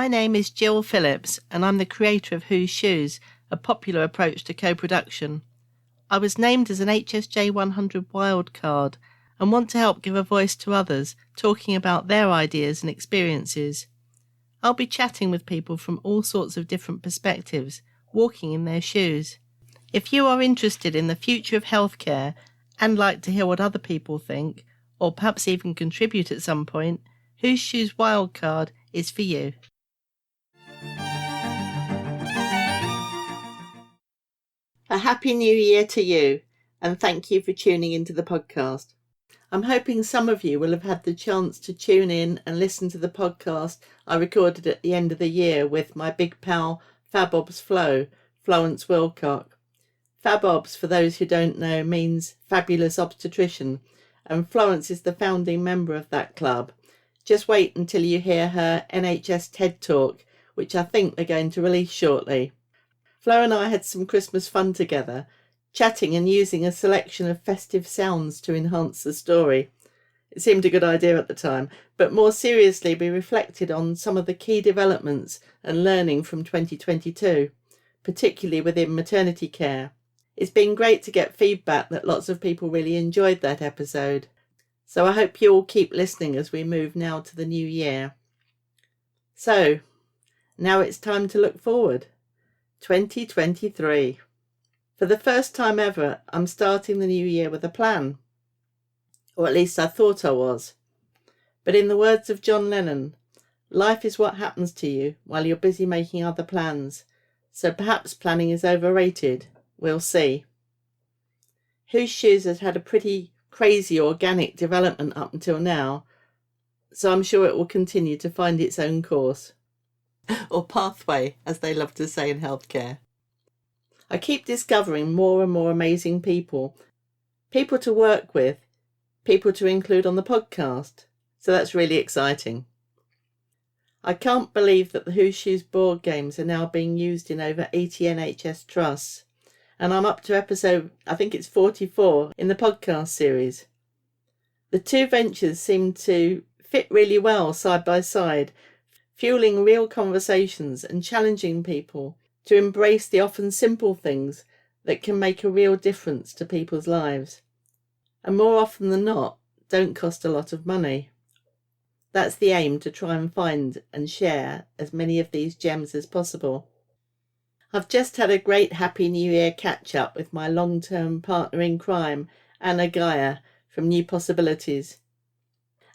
My name is Jill Phillips, and I'm the creator of Whose Shoes, a popular approach to co-production. I was named as an HSJ 100 wildcard and want to help give a voice to others, talking about their ideas and experiences. I'll be chatting with people from all sorts of different perspectives, walking in their shoes. If you are interested in the future of healthcare and like to hear what other people think, or perhaps even contribute at some point, Whose Shoes Wildcard is for you. A happy new year to you, and thank you for tuning into the podcast. I'm hoping some of you will have had the chance to tune in and listen to the podcast I recorded at the end of the year with my big pal Fabob's Florence Wilcock. Fabob's, for those who don't know, means fabulous obstetrician, and Florence is the founding member of that club. Just wait until you hear her NHS TED Talk, which I think they're going to release shortly. Flo and I had some Christmas fun together, chatting and using a selection of festive sounds to enhance the story. It seemed a good idea at the time, but more seriously we reflected on some of the key developments and learning from 2022, particularly within maternity care. It's been great to get feedback that lots of people really enjoyed that episode. So I hope you all keep listening as we move now to the new year. So, now it's time to look forward. 2023. For the first time ever, I'm starting the new year with a plan. Or at least I thought I was. But in the words of John Lennon, life is what happens to you while you're busy making other plans. So perhaps planning is overrated. We'll see. Whose Shoes has had a pretty crazy organic development up until now, so I'm sure it will continue to find its own course. Or pathway, as they love to say in healthcare. I keep discovering more and more amazing people to work with, people to include on the podcast, so that's really exciting. I can't believe that the Whose Shoes board games are now being used in over 80 NHS trusts, and I'm up to episode, I think it's 44, in the podcast series. The two ventures seem to fit really well side by side, fueling real conversations and challenging people to embrace the often simple things that can make a real difference to people's lives. And more often than not, don't cost a lot of money. That's the aim, to try and find and share as many of these gems as possible. I've just had a great Happy New Year catch-up with my long-term partner in crime, Anna Geyer from New Possibilities.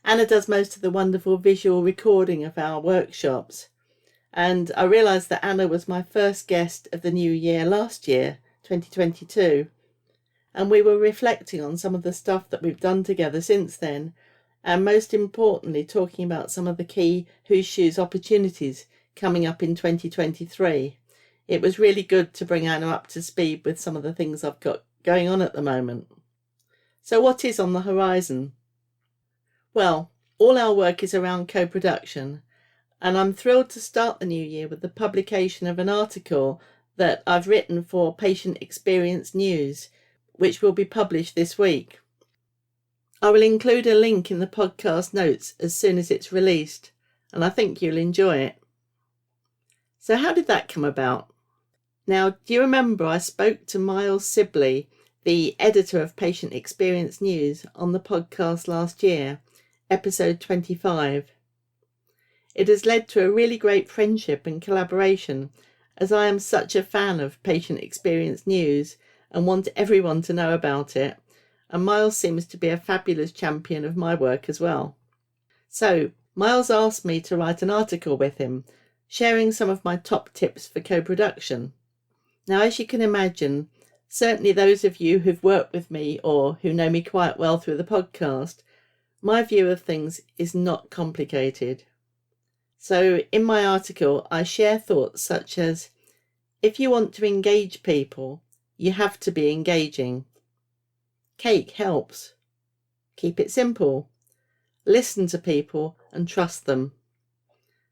Anna does most of the wonderful visual recording of our workshops, and I realised that Anna was my first guest of the new year last year, 2022, and we were reflecting on some of the stuff that we've done together since then, and most importantly talking about some of the key Whose Shoes opportunities coming up in 2023. It was really good to bring Anna up to speed with some of the things I've got going on at the moment. So what is on the horizon? Well, all our work is around co-production, and I'm thrilled to start the new year with the publication of an article that I've written for Patient Experience News, which will be published this week. I will include a link in the podcast notes as soon as it's released, and I think you'll enjoy it. So how did that come about? Now, do you remember I spoke to Miles Sibley, the editor of Patient Experience News, on the podcast last year, episode 25. It has led to a really great friendship and collaboration, as I am such a fan of Patient Experience News and want everyone to know about it, and Miles seems to be a fabulous champion of my work as well. So, Miles asked me to write an article with him, sharing some of my top tips for co-production. Now, as you can imagine, certainly those of you who've worked with me or who know me quite well through the podcast, my view of things is not complicated. So in my article, I share thoughts such as, if you want to engage people, you have to be engaging. Cake helps. Keep it simple. Listen to people and trust them.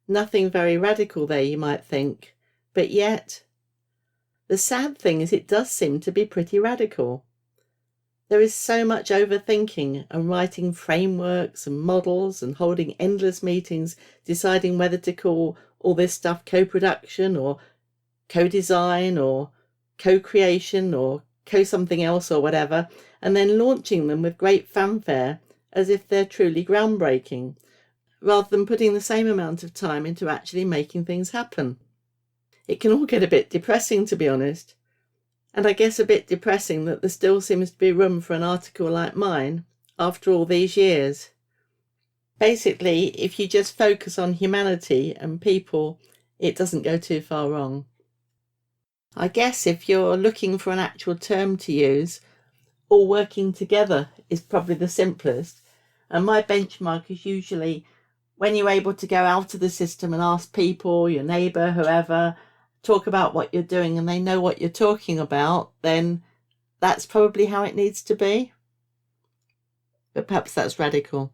Nothing very radical there, you might think, but yet, the sad thing is it does seem to be pretty radical. There is so much overthinking and writing frameworks and models and holding endless meetings deciding whether to call all this stuff co-production or co-design or co-creation or co-something else or whatever, and then launching them with great fanfare as if they're truly groundbreaking, rather than putting the same amount of time into actually making things happen. It can all get a bit depressing, to be honest. And I guess a bit depressing that there still seems to be room for an article like mine after all these years. Basically, if you just focus on humanity and people, it doesn't go too far wrong. I guess if you're looking for an actual term to use, all working together is probably the simplest. And my benchmark is usually when you're able to go out of the system and ask people, your neighbour, whoever, talk about what you're doing and they know what you're talking about, then that's probably how it needs to be. But perhaps that's radical.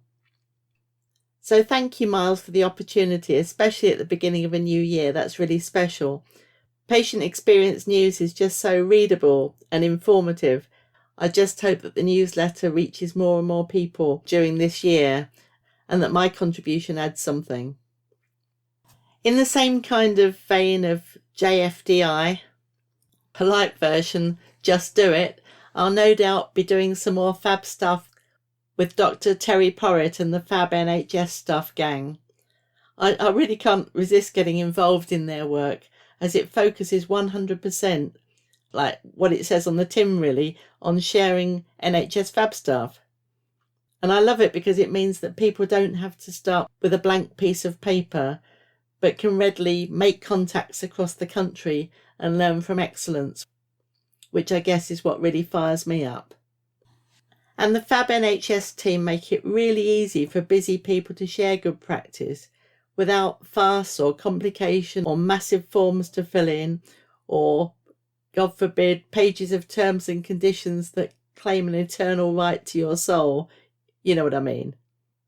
So thank you, Miles, for the opportunity, especially at the beginning of a new year. That's really special. Patient Experience News is just so readable and informative. I just hope that the newsletter reaches more and more people during this year and that my contribution adds something. In the same kind of vein of JFDI, polite version, just do it, I'll no doubt be doing some more fab stuff with Dr. Terry Porritt and the Fab NHS Stuff gang. I really can't resist getting involved in their work, as it focuses 100%, like what it says on the tin really, on sharing NHS Fab stuff. And I love it because it means that people don't have to start with a blank piece of paper, but can readily make contacts across the country and learn from excellence, which I guess is what really fires me up. And the Fab NHS team make it really easy for busy people to share good practice without fuss or complication or massive forms to fill in or, God forbid, pages of terms and conditions that claim an eternal right to your soul. You know what I mean?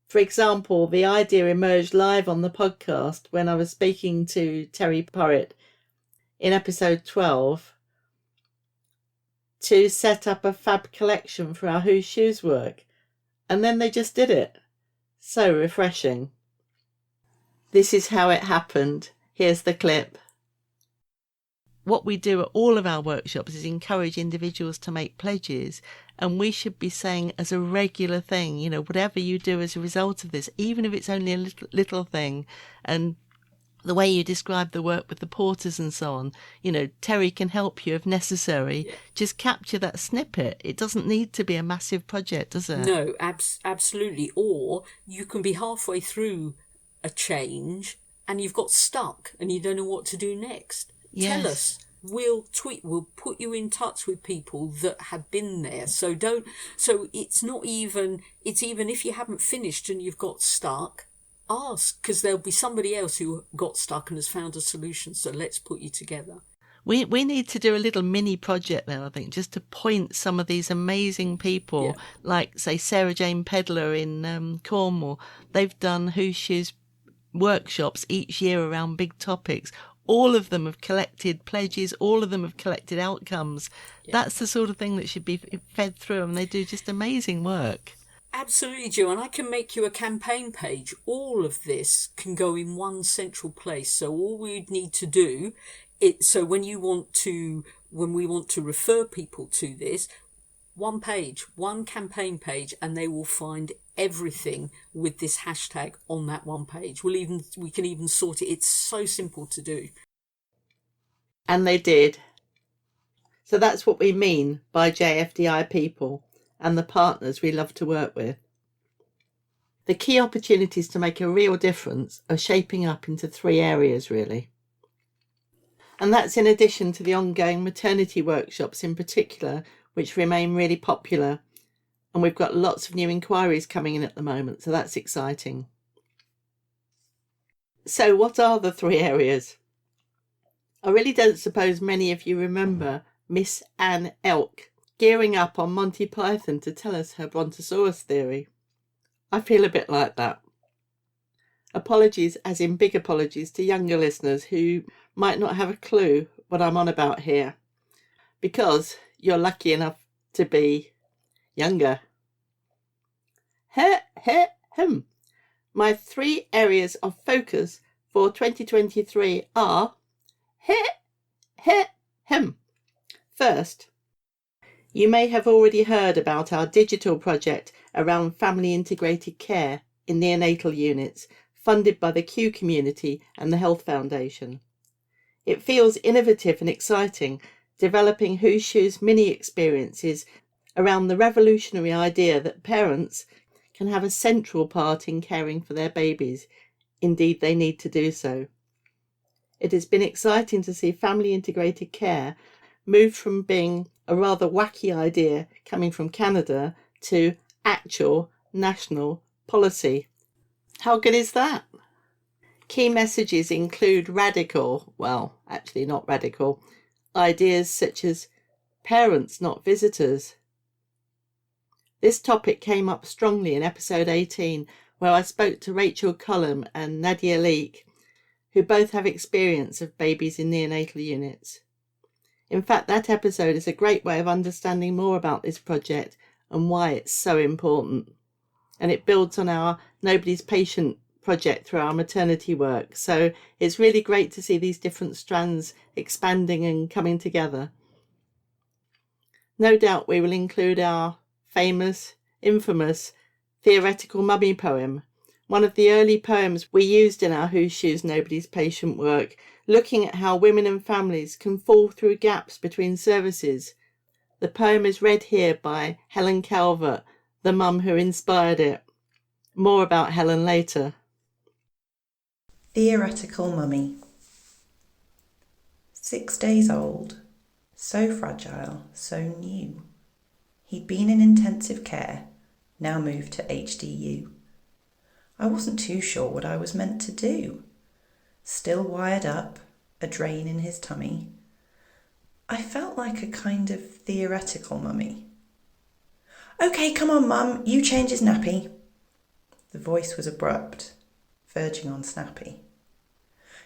For example, the idea emerged live on the podcast when I was speaking to Terry Porritt in episode 12 to set up a fab collection for our Who's Shoes work. And then they just did it. So refreshing. This is how it happened. Here's the clip. What we do at all of our workshops is encourage individuals to make pledges, and we should be saying as a regular thing, you know, whatever you do as a result of this, even if it's only a little thing, and the way you describe the work with the porters and so on, you know, Terry can help you if necessary. Yeah. Just capture that snippet. It doesn't need to be a massive project, does it? No, absolutely. Or you can be halfway through a change and you've got stuck and you don't know what to do next. Yes. Tell us. We'll put you in touch with people that have been there. So it's even if you haven't finished and you've got stuck, ask, because there'll be somebody else who got stuck and has found a solution. So let's put you together. We need to do a little mini project there, I think, just to point some of these amazing people, like, say, Sarah Jane Pedler in Cornwall. They've done Who's Shoes workshops each year around big topics. All of them have collected pledges. All of them have collected outcomes. Yeah. That's the sort of thing that should be fed through, and they do just amazing work. Absolutely, Jo, and I can make you a campaign page. All of this can go in one central place. So all we'd need to do so when we want to refer people to this, one page, one campaign page, and they will find everything with this hashtag on that one page. We can even sort it. It's so simple to do. And they did. So that's what we mean by JFDI people and the partners we love to work with. The key opportunities to make a real difference are shaping up into 3 areas, really. And that's in addition to the ongoing maternity workshops in particular, which remain really popular. And we've got lots of new inquiries coming in at the moment, so that's exciting. So what are the 3 areas? I really don't suppose many of you remember Miss Anne Elk gearing up on Monty Python to tell us her Brontosaurus theory. I feel a bit like that. Apologies, as in big apologies, to younger listeners who might not have a clue what I'm on about here, because you're lucky enough to be younger. My 3 areas of focus for 2023 are him. First, you may have already heard about our digital project around family integrated care in neonatal units, funded by the Q community and the Health Foundation. It feels innovative and exciting, developing Who's Shoes mini experiences around the revolutionary idea that parents can have a central part in caring for their babies. Indeed, they need to do so. It has been exciting to see family integrated care move from being a rather wacky idea coming from Canada to actual national policy. How good is that? Key messages include radical, well, actually not radical, ideas such as parents, not visitors. This topic came up strongly in episode 18, where I spoke to Rachel Cullum and Nadia Leek, who both have experience of babies in neonatal units. In fact, that episode is a great way of understanding more about this project and why it's so important. And it builds on our Nobody's Patient project through our maternity work. So it's really great to see these different strands expanding and coming together. No doubt we will include our infamous theoretical mummy poem, one of the early poems we used in our Who's Shoes Nobody's Patient work, looking at how women and families can fall through gaps between services. The poem is read here by Helen Calvert, the mum who inspired it. More about Helen later. Theoretical mummy. 6 days old, so fragile, so new. He'd been in intensive care, now moved to HDU. I wasn't too sure what I was meant to do. Still wired up, a drain in his tummy. I felt like a kind of theoretical mummy. "Okay, come on, Mum, you change his nappy." The voice was abrupt, verging on snappy.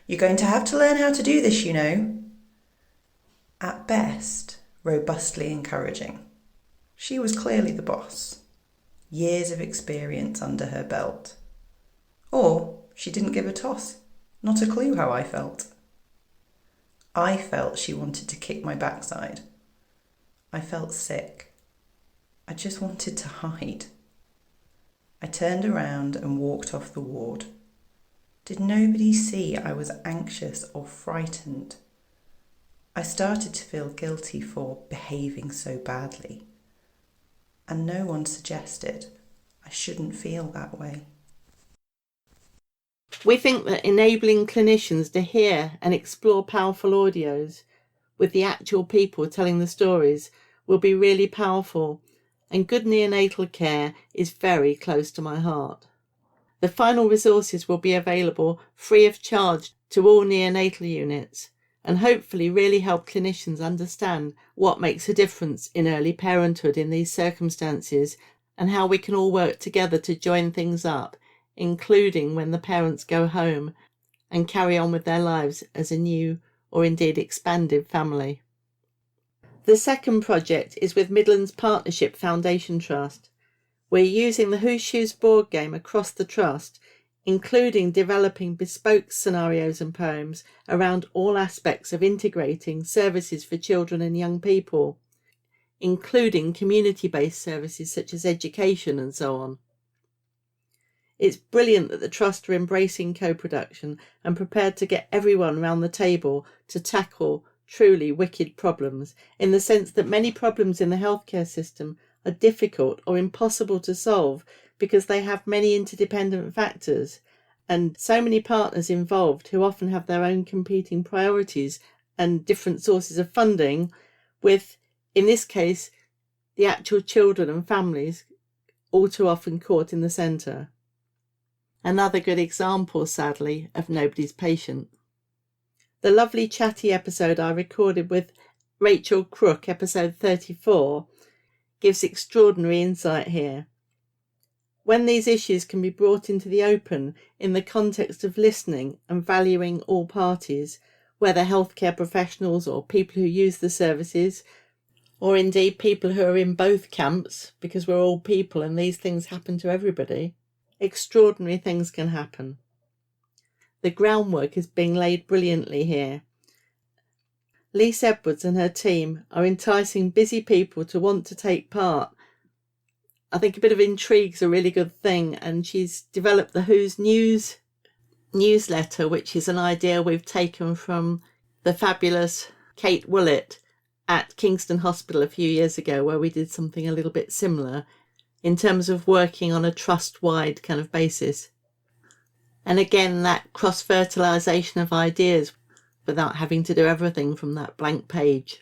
"You're going to have to learn how to do this, you know." At best, robustly encouraging. She was clearly the boss. Years of experience under her belt. Or she didn't give a toss. Not a clue how I felt. I felt she wanted to kick my backside. I felt sick. I just wanted to hide. I turned around and walked off the ward. Did nobody see I was anxious or frightened? I started to feel guilty for behaving so badly. And no one suggested I shouldn't feel that way. We think that enabling clinicians to hear and explore powerful audios with the actual people telling the stories will be really powerful, and good neonatal care is very close to my heart. The final resources will be available free of charge to all neonatal units and hopefully really help clinicians understand what makes a difference in early parenthood in these circumstances and how we can all work together to join things up, including when the parents go home and carry on with their lives as a new or indeed expanded family. The second project is with Midlands Partnership Foundation Trust. We're using the Who's Shoes board game across the trust, including developing bespoke scenarios and poems around all aspects of integrating services for children and young people, including community-based services such as education and so on. It's brilliant that the Trust are embracing co-production and prepared to get everyone round the table to tackle truly wicked problems, in the sense that many problems in the healthcare system are difficult or impossible to solve because they have many interdependent factors and so many partners involved who often have their own competing priorities and different sources of funding, with, in this case, the actual children and families all too often caught in the centre. Another good example, sadly, of Nobody's Patient. The lovely chatty episode I recorded with Rachel Crook, episode 34, gives extraordinary insight here. When these issues can be brought into the open in the context of listening and valuing all parties, whether healthcare professionals or people who use the services, or indeed people who are in both camps, because we're all people and these things happen to everybody, extraordinary things can happen. The groundwork is being laid brilliantly here. Lise Edwards and her team are enticing busy people to want to take part. I think a bit of intrigue is a really good thing, and she's developed the Who's News newsletter, which is an idea we've taken from the fabulous Kate Willett at Kingston Hospital a few years ago, where we did something a little bit similar in terms of working on a trust-wide kind of basis. And again, that cross-fertilisation of ideas without having to do everything from that blank page.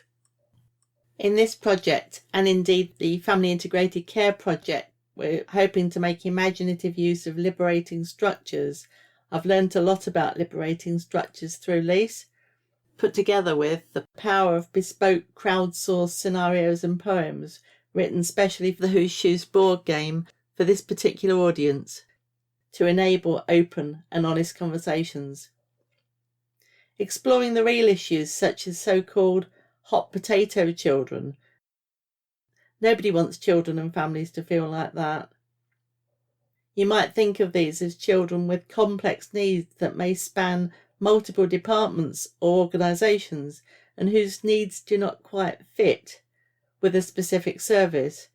In this project, and indeed the Family Integrated Care project, we're hoping to make imaginative use of liberating structures. I've learned a lot about liberating structures through Lise, put together with the power of bespoke crowdsourced scenarios and poems written specially for the Who's Shoes board game for this particular audience to enable open and honest conversations. Exploring the real issues such as so-called hot potato children. Nobody wants children and families to feel like that. You might think of these as children with complex needs that may span multiple departments or organisations and whose needs do not quite fit with a specific service,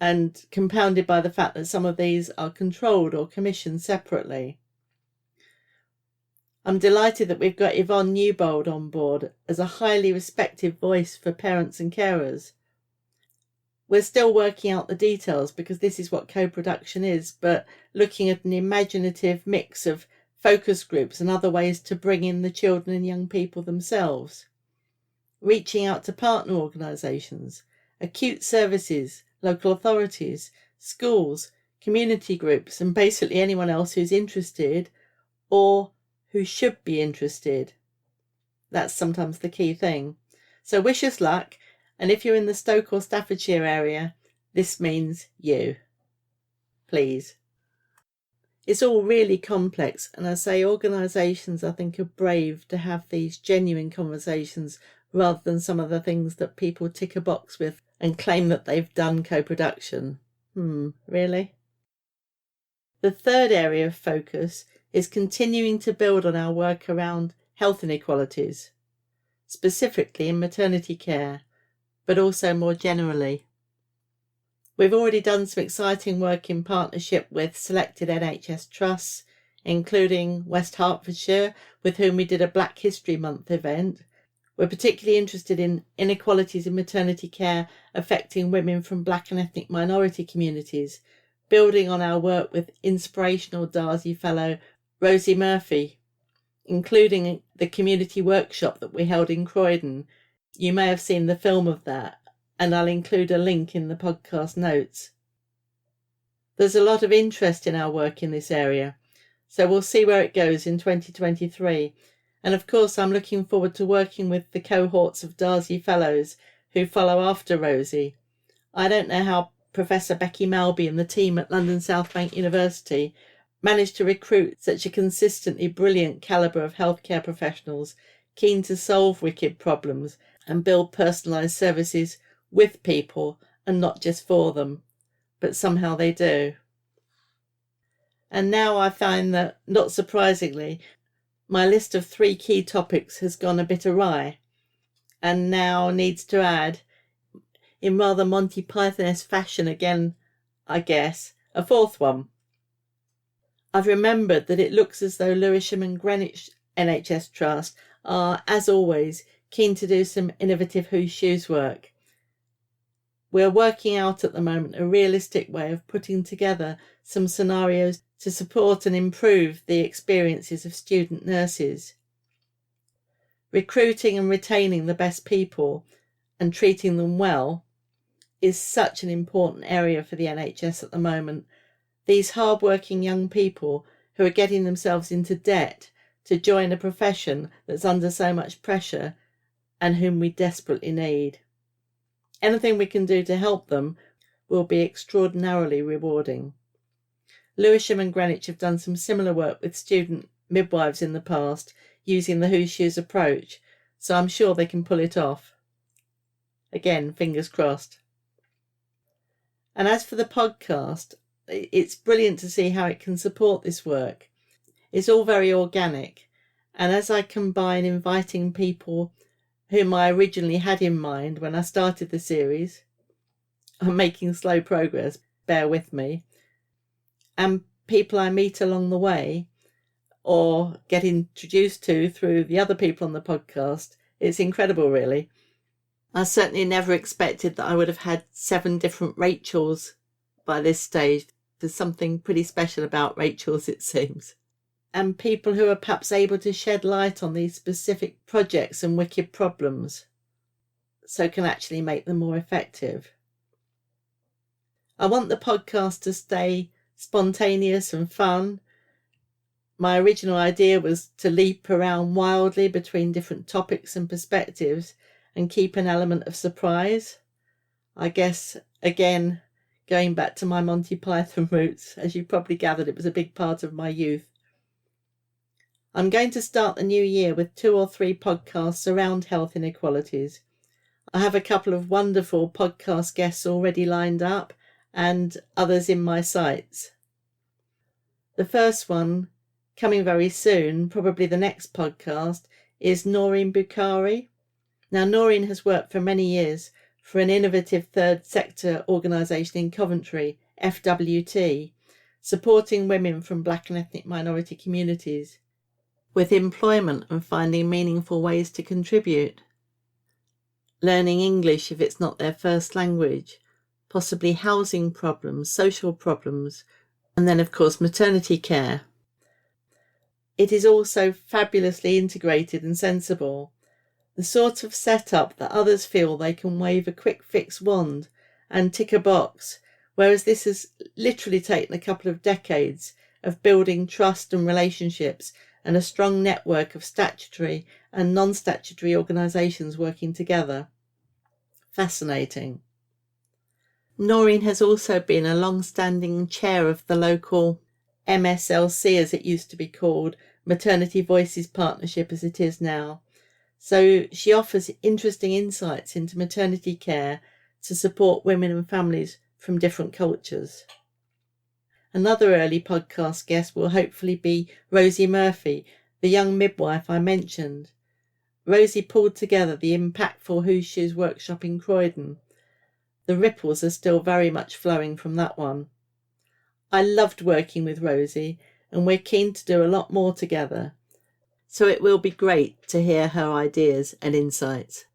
and compounded by the fact that some of these are controlled or commissioned separately. I'm delighted that we've got Yvonne Newbold on board as a highly respected voice for parents and carers. We're still working out the details because this is what co-production is, but looking at an imaginative mix of focus groups and other ways to bring in the children and young people themselves. Reaching out to partner organisations, acute services, local authorities, schools, community groups, and basically anyone else who's interested or who should be interested. That's sometimes the key thing. So wish us luck, and if you're in the Stoke or Staffordshire area, this means you. Please. It's all really complex, and I say organisations I think are brave to have these genuine conversations rather than some of the things that people tick a box with and claim that they've done co-production. Really? The third area of focus is continuing to build on our work around health inequalities, specifically in maternity care, but also more generally. We've already done some exciting work in partnership with selected NHS trusts, including West Hertfordshire, with whom we did a Black History Month event. We're particularly interested in inequalities in maternity care affecting women from Black and ethnic minority communities, building on our work with inspirational Darcy Fellow Rosie Murphy, including the community workshop that we held in Croydon. You may have seen the film of that, and I'll include a link in the podcast notes. There's a lot of interest in our work in this area, so we'll see where it goes in 2023. And of course, I'm looking forward to working with the cohorts of Darcy Fellows who follow after Rosie. I don't know how Professor Becky Malby and the team at London South Bank University managed to recruit such a consistently brilliant calibre of healthcare professionals keen to solve wicked problems and build personalised services with people and not just for them. But somehow they do. And now I find that, not surprisingly, my list of 3 key topics has gone a bit awry and now needs to add, in rather Monty Python-esque fashion again, I guess, a 4th one. I've remembered that it looks as though Lewisham and Greenwich NHS Trust are, as always, keen to do some innovative Who's Shoes work. We're working out at the moment a realistic way of putting together some scenarios to support and improve the experiences of student nurses. Recruiting and retaining the best people and treating them well is such an important area for the NHS at the moment. These hard-working young people who are getting themselves into debt to join a profession that's under so much pressure and whom we desperately need. Anything we can do to help them will be extraordinarily rewarding. Lewisham and Greenwich have done some similar work with student midwives in the past using the Who's Shoes approach, so I'm sure they can pull it off. Again, fingers crossed. And as for the podcast, it's brilliant to see how it can support this work. It's all very organic, and as I combine inviting people whom I originally had in mind when I started the series, I'm making slow progress, bear with me, and people I meet along the way or get introduced to through the other people on the podcast, it's incredible, really. I certainly never expected that I would have had 7 different Rachels by this stage. There's something pretty special about Rachels, it seems. And people who are perhaps able to shed light on these specific projects and wicked problems, so can actually make them more effective. I want the podcast to stay spontaneous and fun. My original idea was to leap around wildly between different topics and perspectives and keep an element of surprise. I guess, again, going back to my Monty Python roots, as you probably gathered, it was a big part of my youth. I'm going to start the new year with 2 or 3 podcasts around health inequalities. I have a couple of wonderful podcast guests already lined up and others in my sights. The first one, coming very soon, probably the next podcast, is Noreen Bukhari. Now, Noreen has worked for many years for an innovative third sector organisation in Coventry, FWT, supporting women from Black and ethnic minority communities with employment and finding meaningful ways to contribute. Learning English if it's not their first language, possibly housing problems, social problems, and then, of course, maternity care. It is also fabulously integrated and sensible, the sort of setup that others feel they can wave a quick fix wand and tick a box, whereas this has literally taken a couple of decades of building trust and relationships and a strong network of statutory and non-statutory organisations working together. Fascinating. Noreen has also been a long-standing chair of the local MSLC, as it used to be called, Maternity Voices Partnership as it is now. So she offers interesting insights into maternity care to support women and families from different cultures. Another early podcast guest will hopefully be Rosie Murphy, the young midwife I mentioned. Rosie pulled together the impactful Whose Shoes workshop in Croydon. The ripples are still very much flowing from that one. I loved working with Rosie, and we're keen to do a lot more together. So it will be great to hear her ideas and insights.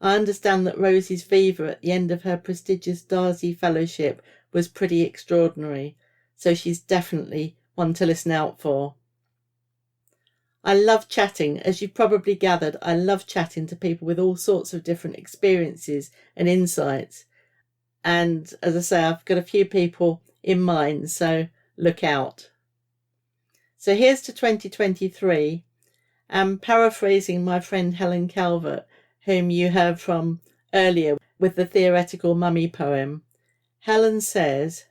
I understand that Rosie's Viva at the end of her prestigious Darcy Fellowship was pretty extraordinary, so she's definitely one to listen out for. I love chatting. As you've probably gathered, I love chatting to people with all sorts of different experiences and insights. And as I say, I've got a few people in mind, so look out. So here's to 2023. I'm paraphrasing my friend Helen Calvert, whom you heard from earlier with the theoretical mummy poem. Helen says,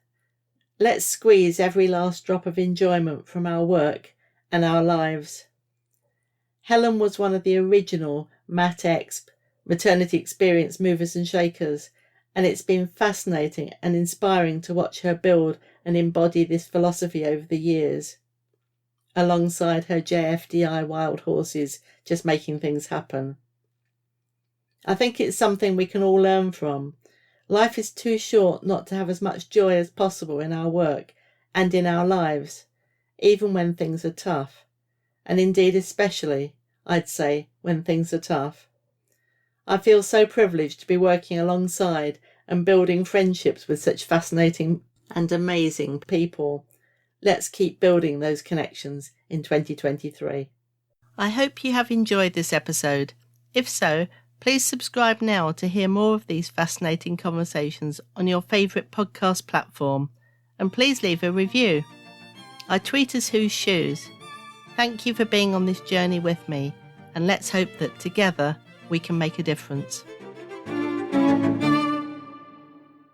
"Let's squeeze every last drop of enjoyment from our work and our lives." Helen was one of the original MatExp maternity experience movers and shakers, and it's been fascinating and inspiring to watch her build and embody this philosophy over the years, alongside her JFDI wild horses just making things happen. I think it's something we can all learn from. Life is too short not to have as much joy as possible in our work and in our lives, even when things are tough. And indeed especially, I'd say, when things are tough. I feel so privileged to be working alongside and building friendships with such fascinating and amazing people. Let's keep building those connections in 2023. I hope you have enjoyed this episode. If so, please subscribe now to hear more of these fascinating conversations on your favourite podcast platform, and please leave a review. I tweet as Whose Shoes. Thank you for being on this journey with me, and let's hope that together we can make a difference.